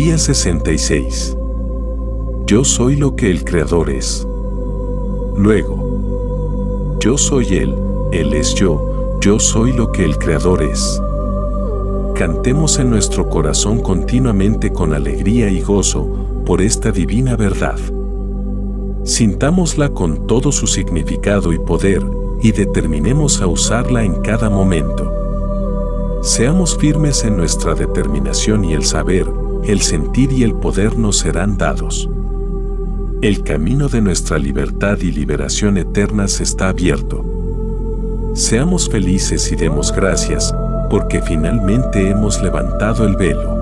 Día 66. Yo soy lo que el Creador es. Luego, yo soy Él es yo soy lo que el Creador es. Cantemos en nuestro corazón continuamente con alegría y gozo por esta divina verdad. Sintámosla con todo su significado y poder y determinemos a usarla en cada momento. Seamos firmes en nuestra determinación y el saber, el sentir y el poder nos serán dados. El camino de nuestra libertad y liberación eternas está abierto. Seamos felices y demos gracias, porque finalmente hemos levantado el velo.